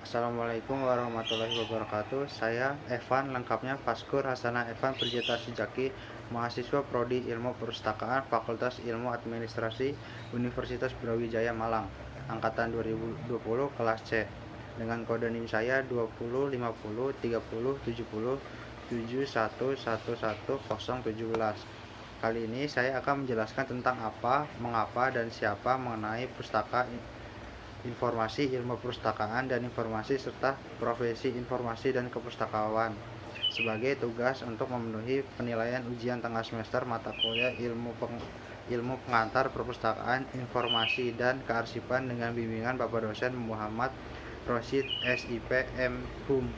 Assalamualaikum warahmatullahi wabarakatuh. Saya Evan, lengkapnya Faskur Hasanah Evan Perjeta Sujaki, mahasiswa Prodi Ilmu Perpustakaan Fakultas Ilmu Administrasi Universitas Brawijaya Malang, angkatan 2020 kelas C. Dengan kode NIM saya 2050307071111017. Kali ini saya akan menjelaskan tentang apa, mengapa, dan siapa mengenai pustaka informasi ilmu perpustakaan dan informasi serta profesi informasi dan kepustakawan sebagai tugas untuk memenuhi penilaian ujian tengah semester mata kuliah ilmu pengantar perpustakaan informasi dan kearsipan dengan bimbingan Bapak dosen Muhammad Rosid SIP M.Hum.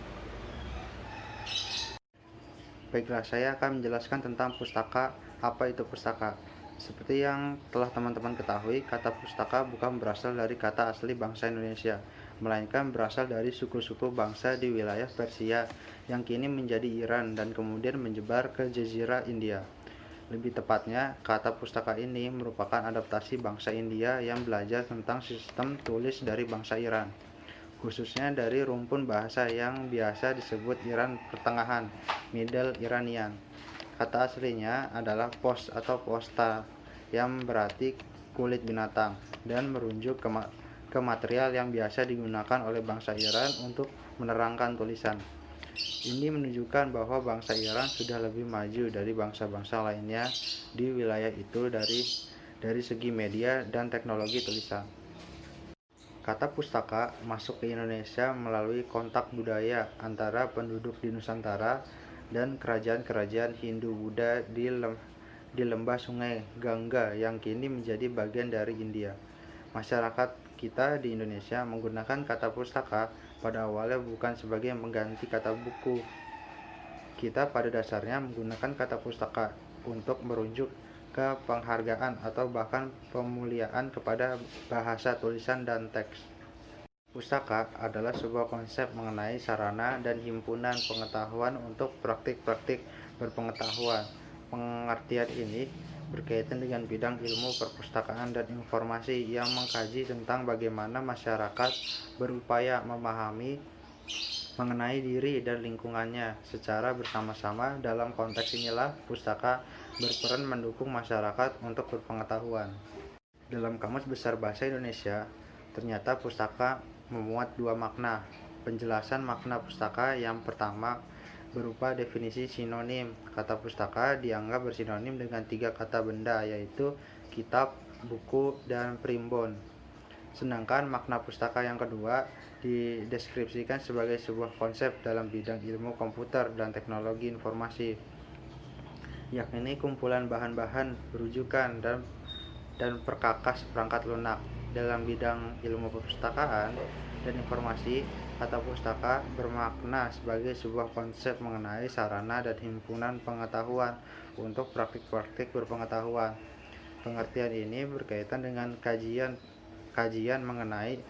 Baiklah, saya akan menjelaskan tentang pustaka. Apa itu pustaka? Seperti yang telah teman-teman ketahui, kata pustaka bukan berasal dari kata asli bangsa Indonesia, melainkan berasal dari suku-suku bangsa di wilayah Persia yang kini menjadi Iran dan kemudian menyebar ke Jazirah India. Lebih tepatnya, kata pustaka ini merupakan adaptasi bangsa India yang belajar tentang sistem tulis dari bangsa Iran, khususnya dari rumpun bahasa yang biasa disebut Iran Pertengahan, Middle Iranian. Kata aslinya adalah pos atau posta yang berarti kulit binatang dan merujuk ke material yang biasa digunakan oleh bangsa Iran untuk menerangkan tulisan. Ini menunjukkan bahwa bangsa Iran sudah lebih maju dari bangsa-bangsa lainnya di wilayah itu dari segi media dan teknologi tulisan. Kata pustaka masuk ke Indonesia melalui kontak budaya antara penduduk di Nusantara dan kerajaan-kerajaan Hindu-Buddha di lembah sungai Gangga yang kini menjadi bagian dari India. Masyarakat kita di Indonesia menggunakan kata pustaka pada awalnya bukan sebagai mengganti kata buku. Kita pada dasarnya menggunakan kata pustaka untuk merujuk ke penghargaan atau bahkan pemuliaan kepada bahasa tulisan dan teks. Pustaka adalah sebuah konsep mengenai sarana dan himpunan pengetahuan untuk praktik-praktik berpengetahuan. Pengertian ini berkaitan dengan bidang ilmu perpustakaan dan informasi yang mengkaji tentang bagaimana masyarakat berupaya memahami mengenai diri dan lingkungannya secara bersama-sama. Dalam konteks inilah pustaka berperan mendukung masyarakat untuk berpengetahuan. Dalam Kamus Besar Bahasa Indonesia, ternyata pustaka memuat dua makna. Penjelasan makna pustaka yang pertama berupa definisi sinonim. Kata pustaka dianggap bersinonim dengan tiga kata benda, yaitu kitab, buku, dan primbon. Sedangkan makna pustaka yang kedua dideskripsikan sebagai sebuah konsep dalam bidang ilmu komputer dan teknologi informasi, yakni kumpulan bahan-bahan rujukan dan perkakas perangkat lunak. Dalam bidang ilmu perpustakaan dan informasi, kata pustaka bermakna sebagai sebuah konsep mengenai sarana dan himpunan pengetahuan untuk praktik-praktik berpengetahuan. Pengertian ini berkaitan dengan kajian mengenai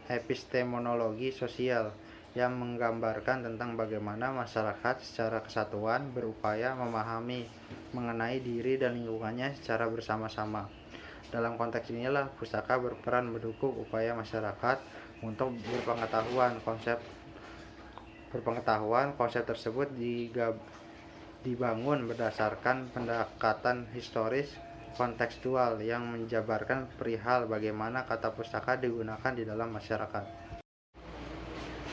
epistemologi sosial yang menggambarkan tentang bagaimana masyarakat secara kesatuan berupaya memahami mengenai diri dan lingkungannya secara bersama-sama. Dalam konteks inilah pustaka berperan mendukung upaya masyarakat untuk berpengetahuan. Konsep tersebut dibangun berdasarkan pendekatan historis kontekstual yang menjabarkan perihal bagaimana kata pustaka digunakan di dalam masyarakat.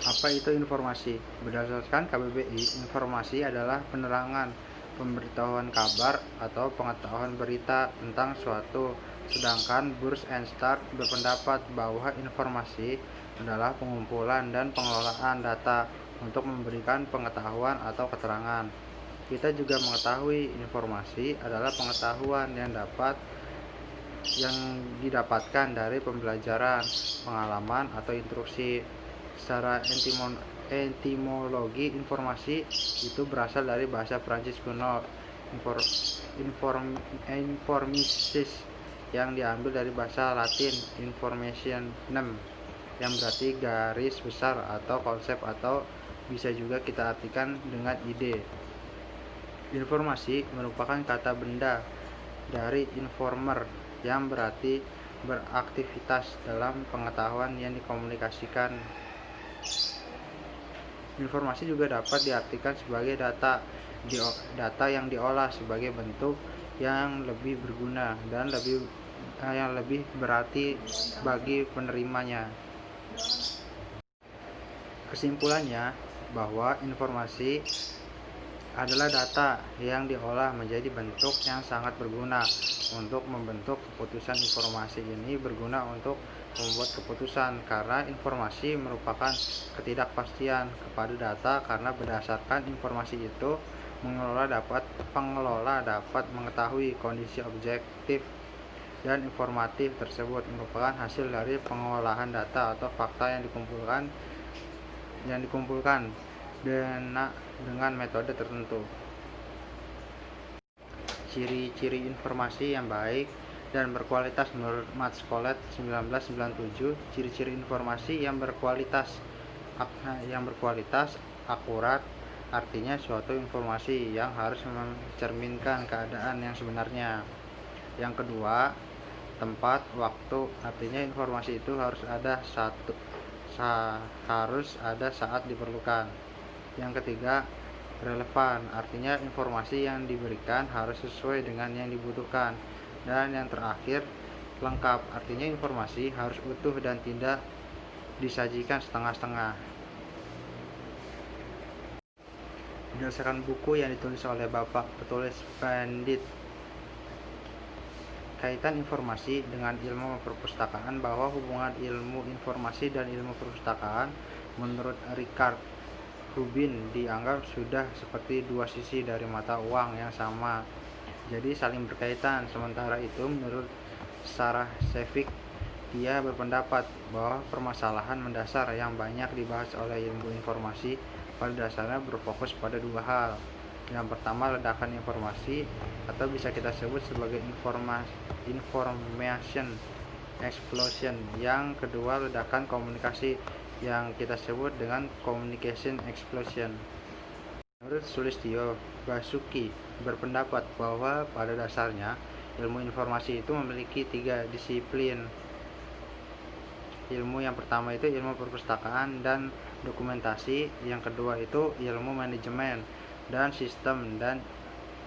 Apa itu informasi? Berdasarkan KBBI, informasi adalah penerangan, pemberitahuan kabar atau pengetahuan berita tentang suatu. Sedangkan Burs and Start berpendapat bahwa informasi adalah pengumpulan dan pengelolaan data untuk memberikan pengetahuan atau keterangan. Kita juga mengetahui informasi adalah pengetahuan yang didapatkan dari pembelajaran, pengalaman, atau instruksi. Secara etimologi, informasi itu berasal dari bahasa Prancis kuno informisis yang diambil dari bahasa Latin informationem yang berarti garis besar atau konsep, atau bisa juga kita artikan dengan ide. Informasi merupakan kata benda dari informer yang berarti beraktivitas dalam pengetahuan yang dikomunikasikan Informasi juga dapat diartikan sebagai data yang diolah sebagai bentuk yang lebih berguna dan yang lebih berarti bagi penerimanya. Kesimpulannya, bahwa informasi adalah data yang diolah menjadi bentuk yang sangat berguna untuk membentuk keputusan. Informasi ini berguna untuk membuat keputusan karena informasi merupakan ketidakpastian kepada data, karena berdasarkan informasi itu pengelola dapat mengetahui kondisi objektif dan informatif tersebut merupakan hasil dari pengolahan data atau fakta yang dikumpulkan dengan metode tertentu. Ciri-ciri informasi yang baik dan berkualitas menurut Matt Scollett 1997. Ciri-ciri informasi yang berkualitas akurat artinya suatu informasi yang harus mencerminkan keadaan yang sebenarnya. Yang kedua, tempat, waktu, artinya informasi itu harus ada saat diperlukan. Yang ketiga, relevan, artinya informasi yang diberikan harus sesuai dengan yang dibutuhkan. Dan yang terakhir, lengkap, artinya informasi harus utuh dan tidak disajikan setengah-setengah. Berdasarkan buku yang ditulis oleh Bapak petulis Pandit Kaitan Informasi dengan Ilmu Perpustakaan, bahwa hubungan ilmu informasi dan ilmu perpustakaan menurut Richard Rubin dianggap sudah seperti dua sisi dari mata uang yang sama, jadi saling berkaitan. Sementara itu menurut Sarah Shevik, dia berpendapat bahwa permasalahan mendasar yang banyak dibahas oleh ilmu informasi pada dasarnya berfokus pada dua hal. Yang pertama, ledakan informasi atau bisa kita sebut sebagai information explosion. Yang kedua, ledakan komunikasi yang kita sebut dengan communication explosion. Menurut Sulistyo Basuki berpendapat bahwa pada dasarnya ilmu informasi itu memiliki 3 disiplin. Ilmu yang pertama itu ilmu perpustakaan dan dokumentasi, yang kedua itu ilmu manajemen dan sistem, dan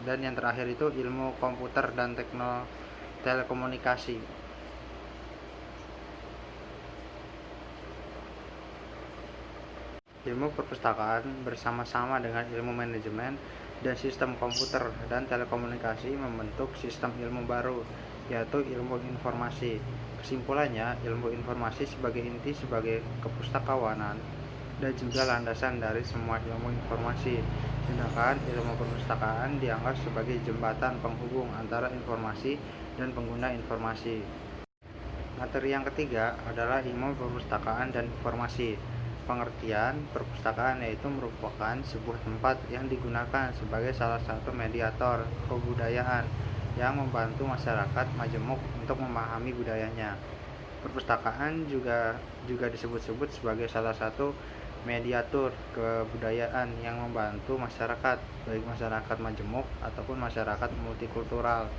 yang terakhir itu ilmu komputer dan telekomunikasi. Ilmu perpustakaan bersama-sama dengan ilmu manajemen dan sistem komputer dan telekomunikasi membentuk sistem ilmu baru, yaitu ilmu informasi. Kesimpulannya, ilmu informasi sebagai inti sebagai kepustakawanan dan juga landasan dari semua ilmu informasi. Sedangkan ilmu perpustakaan dianggap sebagai jembatan penghubung antara informasi dan pengguna informasi. Materi yang ketiga adalah ilmu perpustakaan dan informasi. Pengertian perpustakaan yaitu merupakan sebuah tempat yang digunakan sebagai salah satu mediator kebudayaan yang membantu masyarakat majemuk untuk memahami budayanya. Perpustakaan juga disebut-sebut sebagai salah satu mediator kebudayaan yang membantu masyarakat, baik masyarakat majemuk ataupun masyarakat multikultural,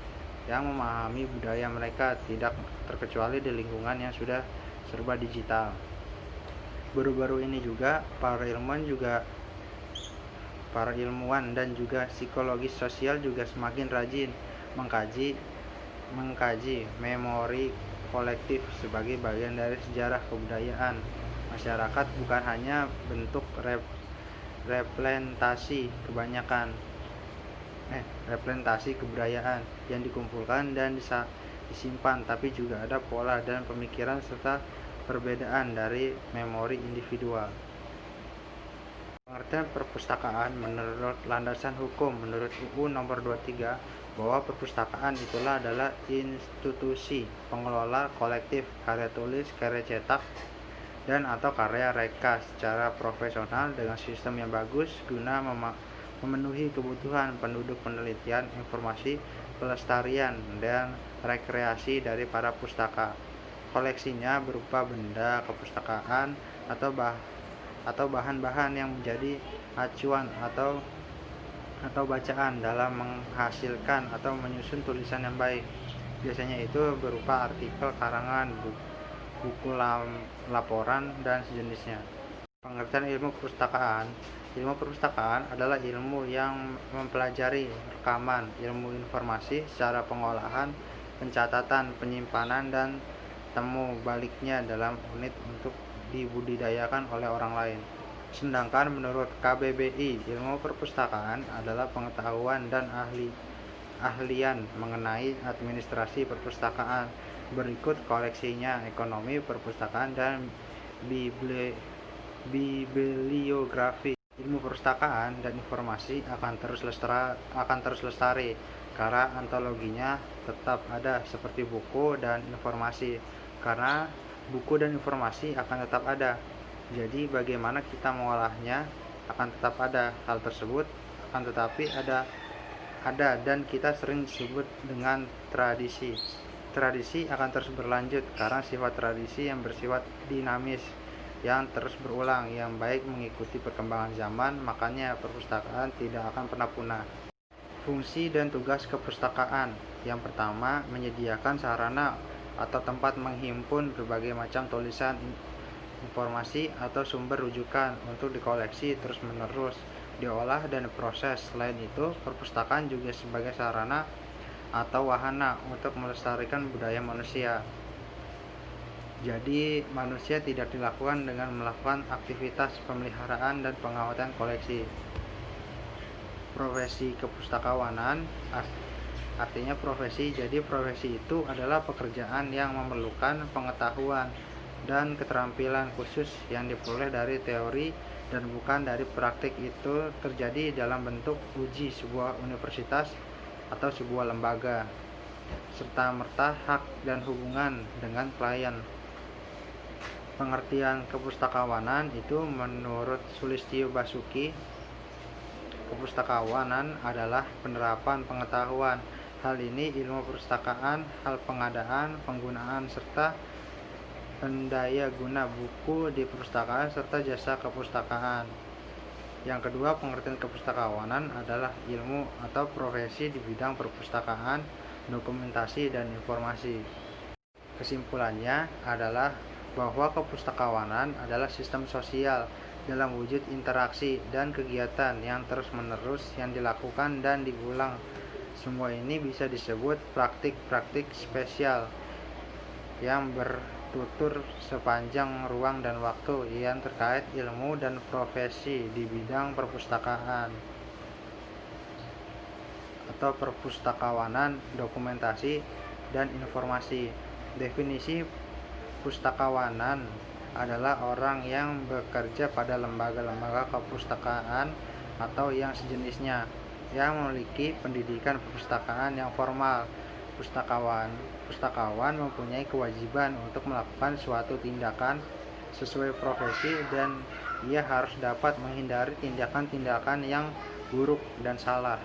yang memahami budaya mereka, tidak terkecuali di lingkungan yang sudah serba digital. Baru-baru ini juga para ilmuwan dan juga psikologis sosial juga semakin rajin mengkaji memori kolektif sebagai bagian dari sejarah kebudayaan masyarakat, bukan hanya bentuk representasi kebudayaan yang dikumpulkan dan disimpan, tapi juga ada pola dan pemikiran serta perbedaan dari memori individual. Pengertian perpustakaan menurut landasan hukum, menurut UU nomor 23, bahwa perpustakaan adalah institusi pengelola kolektif karya tulis, karya cetak, dan atau karya reka secara profesional dengan sistem yang bagus guna memenuhi kebutuhan penduduk, penelitian, informasi, pelestarian, dan rekreasi dari para pustaka. Koleksinya berupa benda kepustakaan atau bahan-bahan yang menjadi acuan atau bacaan dalam menghasilkan atau menyusun tulisan yang baik. Biasanya itu berupa artikel, karangan, buku laporan, dan sejenisnya. Pengertian ilmu perpustakaan. Ilmu perpustakaan adalah ilmu yang mempelajari rekaman, ilmu informasi secara pengolahan, pencatatan, penyimpanan, dan temu baliknya dalam unit untuk dibudidayakan oleh orang lain. Sedangkan menurut KBBI, ilmu perpustakaan adalah pengetahuan dan ahlian mengenai administrasi perpustakaan. Berikut koleksinya: ekonomi perpustakaan dan bibliografi. Ilmu perpustakaan dan informasi akan terus lestari karena antologinya tetap ada, seperti buku dan informasi. Karena buku dan informasi akan tetap ada, jadi bagaimana kita mengolahnya akan tetap ada. Hal tersebut akan tetapi ada dan kita sering disebut dengan tradisi. Tradisi akan terus berlanjut karena sifat tradisi yang bersifat dinamis, yang terus berulang, yang baik mengikuti perkembangan zaman. Makanya perpustakaan tidak akan pernah punah. Fungsi dan tugas kepustakaan. Yang pertama, menyediakan sarana atau tempat menghimpun berbagai macam tulisan, informasi, atau sumber rujukan untuk dikoleksi terus-menerus, diolah, dan diproses. Selain itu, perpustakaan juga sebagai sarana atau wahana untuk melestarikan budaya manusia. Jadi, manusia tidak dilakukan dengan melakukan aktivitas pemeliharaan dan pengawatan koleksi. Profesi kepustakawanan artinya profesi. Jadi, profesi itu adalah pekerjaan yang memerlukan pengetahuan dan keterampilan khusus yang diperoleh dari teori dan bukan dari praktik. Itu terjadi dalam bentuk uji sebuah universitas atau sebuah lembaga, serta merta hak dan hubungan dengan klien. Pengertian kepustakawanan itu menurut Sulistyo Basuki, kepustakawanan adalah penerapan pengetahuan. Hal ini ilmu perpustakaan, hal pengadaan, penggunaan, serta pendaya guna buku di perpustakaan, serta jasa kepustakaan. Yang kedua, pengertian kepustakawanan adalah ilmu atau profesi di bidang perpustakaan, dokumentasi, dan informasi. Kesimpulannya adalah bahwa kepustakawanan adalah sistem sosial dalam wujud interaksi dan kegiatan yang terus-menerus yang dilakukan dan diulang. Semua ini bisa disebut praktik-praktik spesial yang bertutur sepanjang ruang dan waktu yang terkait ilmu dan profesi di bidang perpustakaan atau perpustakawanan, dokumentasi, dan informasi. Definisi pustakawanan adalah orang yang bekerja pada lembaga-lembaga kepustakaan atau yang sejenisnya, yang memiliki pendidikan perpustakaan yang formal. Pustakawan mempunyai kewajiban untuk melakukan suatu tindakan sesuai profesi, dan ia harus dapat menghindari tindakan-tindakan yang buruk dan salah.